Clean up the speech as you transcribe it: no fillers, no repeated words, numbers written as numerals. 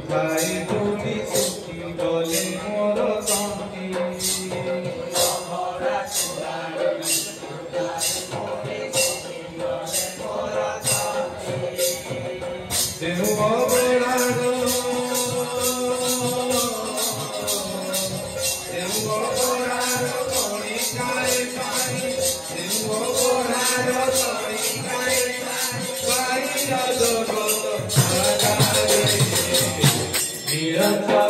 কোথায় যদি সখী বলে মোর সঙ্গী দেহ বড়ানো দেহ বড়ানো কণিকায় পাই দেহ বড়ানো কণিকায় পাই জগৎ নিরঞ্জন